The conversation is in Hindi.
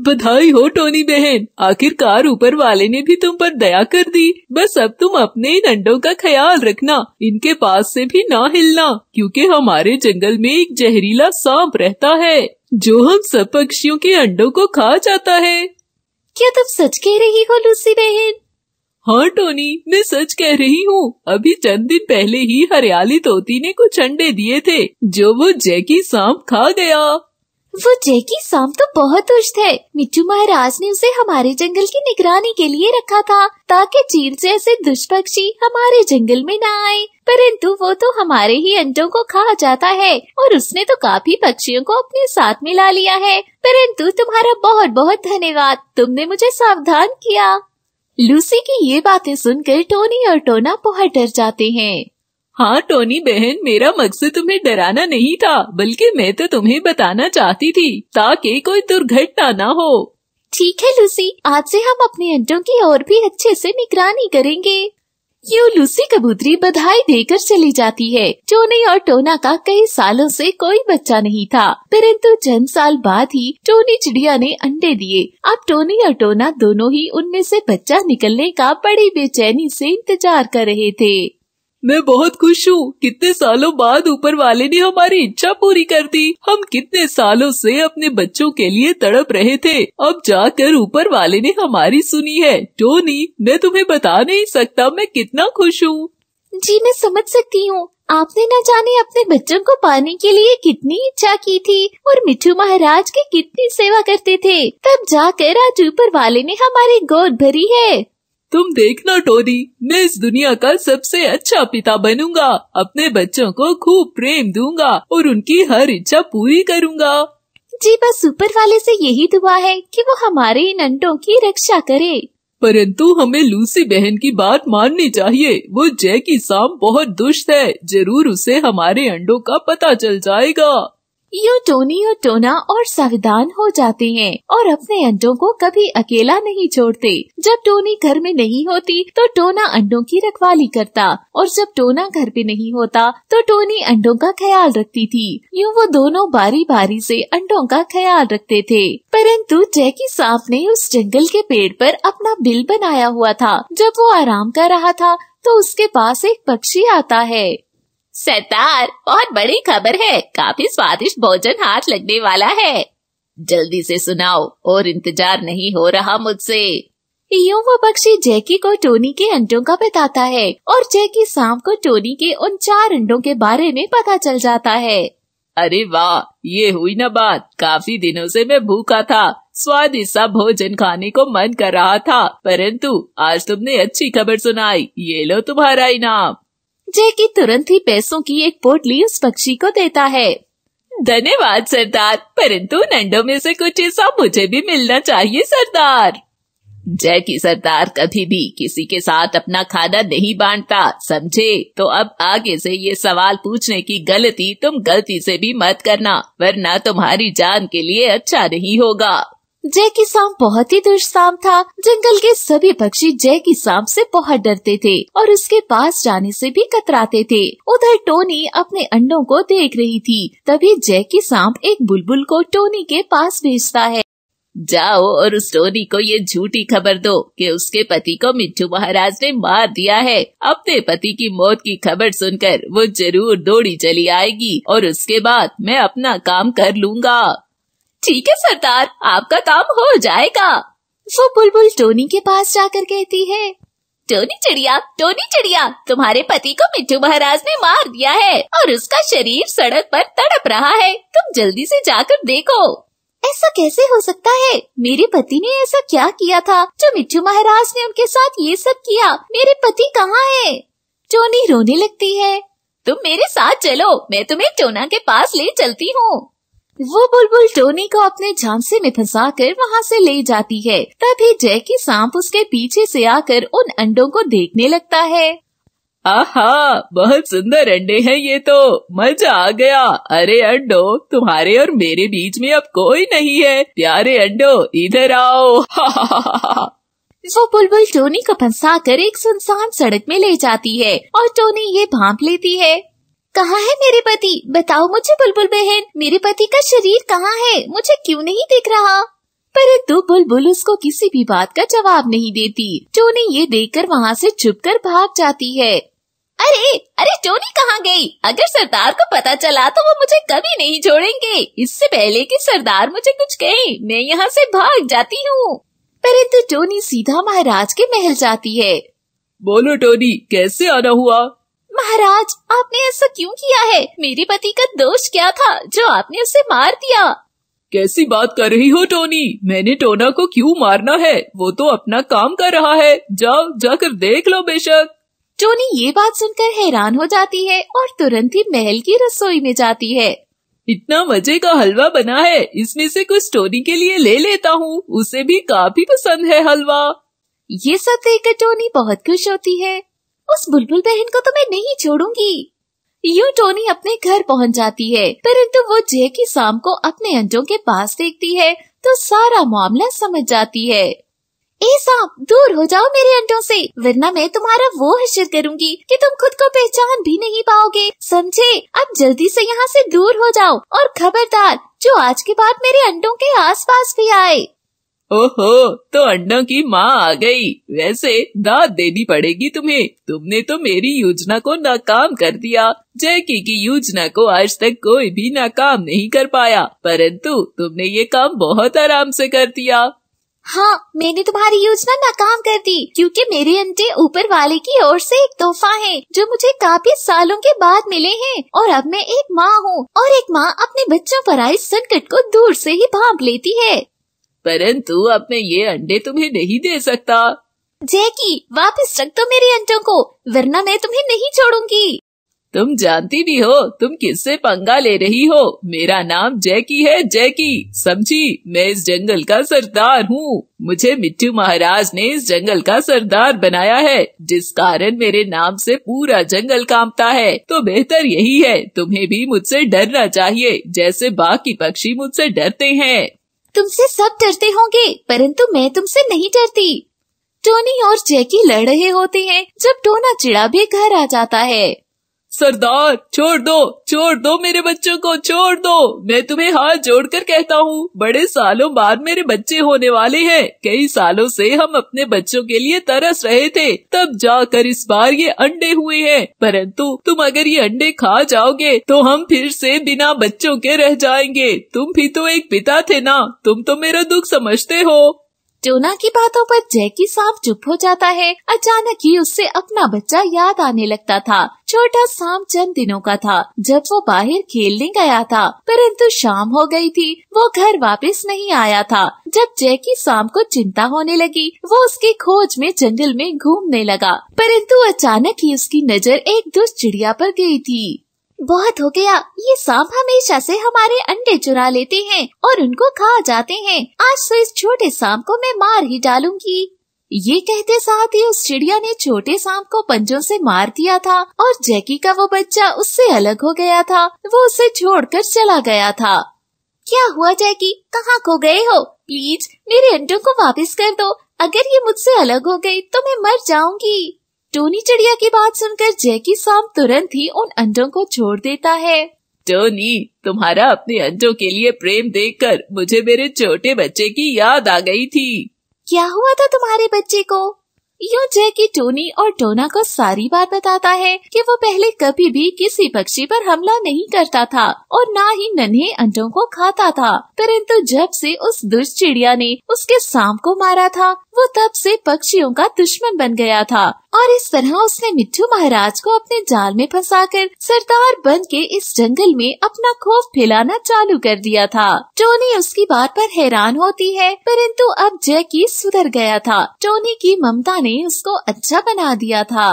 बधाई हो टोनी बहन, आखिरकार ऊपर वाले ने भी तुम पर दया कर दी। बस अब तुम अपने इन अंडों का ख्याल रखना, इनके पास से भी ना हिलना, क्योंकि हमारे जंगल में एक जहरीला सांप रहता है जो हम सब पक्षियों के अंडों को खा जाता है। क्या तुम सच कह रही हो लूसी बहन? हाँ टोनी, मैं सच कह रही हूँ। अभी चंद दिन पहले ही हरियाली तोती ने कुछ अंडे दिए थे जो वो जैकी सांप खा गया। वो जैकी सांप तो बहुत दुष्ट है। मिट्टू महाराज ने उसे हमारे जंगल की निगरानी के लिए रखा था ताकि चील जैसे दुष्ट पक्षी हमारे जंगल में ना आए, परंतु वो तो हमारे ही अंडों को खा जाता है और उसने तो काफी पक्षियों को अपने साथ मिला लिया है। परंतु तुम्हारा बहुत बहुत धन्यवाद, तुमने मुझे सावधान किया। लूसी की ये बातें सुनकर टोनी और टोना बहुत डर जाते हैं। हाँ टोनी बहन, मेरा मकसद तुम्हें डराना नहीं था, बल्कि मैं तो तुम्हें बताना चाहती थी ताकि कोई दुर्घटना ना हो। ठीक है लूसी, आज से हम अपने अंडों की और भी अच्छे से निगरानी करेंगे। यूं लूसी कबूतरी बधाई देकर चली जाती है। टोनी और टोना का कई सालों से कोई बच्चा नहीं था, परंतु चंद साल बाद ही टोनी चिड़िया ने अंडे दिए। अब टोनी और टोना दोनों ही उनमें से बच्चा निकलने का बड़ी बेचैनी से इंतजार कर रहे थे। मैं बहुत खुश हूँ, कितने सालों बाद ऊपर वाले ने हमारी इच्छा पूरी कर दी। हम कितने सालों से अपने बच्चों के लिए तड़प रहे थे, अब जाकर ऊपर वाले ने हमारी सुनी है। टोनी, मैं तुम्हें बता नहीं सकता मैं कितना खुश हूँ। जी मैं समझ सकती हूँ, आपने न जाने अपने बच्चों को पाने के लिए कितनी इच्छा की थी और मिट्टू महाराज की कितनी सेवा करते थे, तब जाकर आज ऊपर वाले ने हमारी गोद भरी है। तुम देखना टोनी, मैं इस दुनिया का सबसे अच्छा पिता बनूंगा, अपने बच्चों को खूब प्रेम दूंगा और उनकी हर इच्छा पूरी करूंगा। जी बस ऊपर वाले से यही दुआ है कि वो हमारे इन अंडों की रक्षा करे। परंतु हमें लूसी बहन की बात माननी चाहिए। वो जैकी सांप बहुत दुष्ट है, जरूर उसे हमारे अंडों का पता चल जाएगा। यूं टोनी और टोना और सावधान हो जाते हैं और अपने अंडों को कभी अकेला नहीं छोड़ते। जब टोनी घर में नहीं होती तो टोना अंडों की रखवाली करता और जब टोना घर पे नहीं होता तो टोनी अंडों का ख्याल रखती थी। यूं वो दोनों बारी बारी से अंडों का ख्याल रखते थे। परंतु जैकी सांप ने उस जंगल के पेड़ पर अपना बिल बनाया हुआ था। जब वो आराम कर रहा था तो उसके पास एक पक्षी आता है। सरदार, बहुत बड़ी खबर है, काफी स्वादिष्ट भोजन हाथ लगने वाला है, जल्दी से सुनाओ और इंतजार नहीं हो रहा मुझसे। यूं वो पक्षी जैकी को टोनी के अंडों का बताता है और जैकी सांप को टोनी के उन 4 अंडों के बारे में पता चल जाता है। अरे वाह, ये हुई ना बात। काफी दिनों से मैं भूखा था, स्वादिष्ट सा भोजन खाने को मन कर रहा था, परंतु आज तुमने अच्छी खबर सुनाई। ये लो तुम्हारा इनाम। जैकी तुरंत ही पैसों की एक पोटली उस पक्षी को देता है। धन्यवाद सरदार, परंतु अंडों में से कुछ हिस्सा मुझे भी मिलना चाहिए सरदार। जैकी सरदार कभी भी किसी के साथ अपना खाना नहीं बांटता, समझे? तो अब आगे से ये सवाल पूछने की गलती तुम गलती से भी मत करना, वरना तुम्हारी जान के लिए अच्छा नहीं होगा। जैकी सांप बहुत ही दुष्ट सांप था। जंगल के सभी पक्षी जैकी सांप से बहुत डरते थे और उसके पास जाने से भी कतराते थे। उधर टोनी अपने अंडों को देख रही थी। तभी जैकी सांप एक बुलबुल को टोनी के पास भेजता है। जाओ और उस टोनी को ये झूठी खबर दो कि उसके पति को मिट्टू महाराज ने मार दिया है। अपने पति की मौत की खबर सुनकर वो जरूर दौड़ी चली आएगी और उसके बाद मैं अपना काम कर लूंगा। ठीक है सरदार, आपका काम हो जाएगा। वो बुलबुल टोनी के पास जाकर कहती है, टोनी चिड़िया, तुम्हारे पति को मिट्टू महाराज ने मार दिया है और उसका शरीर सड़क पर तड़प रहा है, तुम जल्दी से जाकर देखो। ऐसा कैसे हो सकता है? मेरे पति ने ऐसा क्या किया था जो मिट्टू महाराज ने उनके साथ ये सब किया? मेरे पति कहाँ है? टोनी रोने लगती है। तुम मेरे साथ चलो, मैं तुम्हें टोना के पास ले चलती हूँ। वो बुलबुल टोनी को अपने झांसे में फंसाकर वहाँ से ले जाती है। तभी जैकी सांप उसके पीछे से आकर उन अंडों को देखने लगता है। आहा, बहुत सुंदर अंडे हैं ये तो, मजा आ गया। अरे अंडो, तुम्हारे और मेरे बीच में अब कोई नहीं है। प्यारे अंडो, इधर आओ। वो बुलबुल टोनी को फंसाकर एक सुनसान सड़क में ले जाती है और टोनी ये भांप लेती है। कहाँ है मेरे पति? बताओ मुझे बुलबुल बहन, मेरे पति का शरीर कहाँ है? मुझे क्यों नहीं दिख रहा? परंतु बुलबुल उसको किसी भी बात का जवाब नहीं देती। टोनी ये देखकर वहाँ से चुपकर भाग जाती है। अरे अरे टोनी कहाँ गई? अगर सरदार को पता चला तो वो मुझे कभी नहीं छोड़ेंगे। इससे पहले कि सरदार मुझे कुछ कहे मैं यहाँ से भाग जाती हूँ। परंतु टोनी सीधा महाराज के महल जाती है। बोलो टोनी, कैसे आना हुआ? महाराज, आपने ऐसा क्यों किया है? मेरे पति का दोष क्या था जो आपने उसे मार दिया? कैसी बात कर रही हो टोनी? मैंने टोना को क्यों मारना है? वो तो अपना काम कर रहा है। जाओ, जाकर देख लो बेशक। टोनी ये बात सुनकर हैरान हो जाती है और तुरंत ही महल की रसोई में जाती है। इतना मजे का हलवा बना है, इसमें से कुछ टोनी के लिए ले लेता हूँ। उसे भी काफी पसंद है हलवा। ये सब देखकर टोनी बहुत खुश होती है। उस बुलबुल बहन को तो मैं नहीं छोड़ूंगी। यूं टोनी अपने घर पहुंच जाती है, परंतु वो जैकी शाम को अपने अंडों के पास देखती है तो सारा मामला समझ जाती है। ए सांप, दूर हो जाओ मेरे अंडों से, वरना मैं तुम्हारा वो हश्र करूंगी कि तुम खुद को पहचान भी नहीं पाओगे। समझे? अब जल्दी से यहाँ से दूर हो जाओ और खबरदार, जो आज के बाद मेरे अंडों के आसपास भी आए। ओहो, तो अंडों की माँ आ गई। वैसे दाद देनी पड़ेगी तुम्हें। तुमने तो मेरी योजना को नाकाम कर दिया। जैकी की योजना को आज तक कोई भी नाकाम नहीं कर पाया, परंतु तुमने ये काम बहुत आराम से कर दिया। हाँ, मैंने तुम्हारी योजना नाकाम कर दी, क्योंकि मेरे अंडे ऊपर वाले की ओर से एक तोहफा है जो मुझे काफी सालों के बाद मिले हैं। और अब मैं एक माँ हूँ, और एक माँ अपने बच्चों पर आए संकट को दूर से ही भांप लेती है। परंतु अब मैं ये अंडे तुम्हें नहीं दे सकता। जैकी, वापस रख दो मेरे अंडों को, वरना मैं तुम्हें नहीं छोड़ूंगी। तुम जानती भी हो तुम किससे पंगा ले रही हो। मेरा नाम जैकी है, जैकी, समझी? मैं इस जंगल का सरदार हूँ। मुझे मिट्टू महाराज ने इस जंगल का सरदार बनाया है, जिस कारण मेरे नाम से पूरा जंगल कांपता है। तो बेहतर यही है, तुम्हें भी मुझसे डरना चाहिए, जैसे बाकी पक्षी मुझसे डरते हैं। तुमसे सब डरते होंगे, परंतु मैं तुमसे नहीं डरती। टोनी और जैकी लड़ रहे होते हैं जब टोना चिड़ा भी घर आ जाता है। सरदार, छोड़ दो मेरे बच्चों को, छोड़ दो। मैं तुम्हें हाथ जोड़कर कहता हूँ, बड़े सालों बाद मेरे बच्चे होने वाले हैं। कई सालों से हम अपने बच्चों के लिए तरस रहे थे, तब जाकर इस बार ये अंडे हुए हैं। परंतु तुम अगर ये अंडे खा जाओगे तो हम फिर से बिना बच्चों के रह जाएंगे। तुम भी तो एक पिता थे ना, तुम तो मेरा दुख समझते हो। टोना की बातों पर जैकी सांप चुप हो जाता है। अचानक ही उससे अपना बच्चा याद आने लगता था। छोटा सांप चंद दिनों का था जब वो बाहर खेलने गया था, परंतु शाम हो गई थी, वो घर वापस नहीं आया था। जब जैकी सांप को चिंता होने लगी, वो उसकी खोज में जंगल में घूमने लगा, परंतु अचानक ही उसकी नजर एक दुष्ट चिड़िया पर गई थी। बहुत हो गया, ये सांप हमेशा से हमारे अंडे चुरा लेते हैं और उनको खा जाते हैं। आज तो इस छोटे सांप को मैं मार ही डालूंगी। ये कहते साथ ही उस चिड़िया ने छोटे सांप को पंजों से मार दिया था और जैकी का वो बच्चा उससे अलग हो गया था। वो उसे छोड़कर चला गया था। क्या हुआ जैकी, कहाँ खो गए हो? प्लीज मेरे अंडों को वापस कर दो। अगर ये मुझसे अलग हो गई तो मैं मर जाऊंगी। टोनी चिड़िया की बात सुनकर जैकी सांप तुरंत ही उन अंडों को छोड़ देता है। टोनी, तुम्हारा अपने अंडों के लिए प्रेम देखकर मुझे मेरे छोटे बच्चे की याद आ गई थी। क्या हुआ था तुम्हारे बच्चे को? यूं जैकी टोनी और टोना को सारी बात बताता है कि वो पहले कभी भी किसी पक्षी पर हमला नहीं करता था और ना ही नन्हे अंडों को खाता था, परंतु जब से उस दुष्ट चिड़िया ने उसके सांप को मारा था, वो तब से पक्षियों का दुश्मन बन गया था। और इस तरह उसने मिट्टू महाराज को अपने जाल में फंसाकर सरदार बन के इस जंगल में अपना खौफ फैलाना चालू कर दिया था। टोनी उसकी बात पर हैरान होती है, परंतु अब जैकी सुधर गया था। टोनी की ममता ने उसको अच्छा बना दिया था।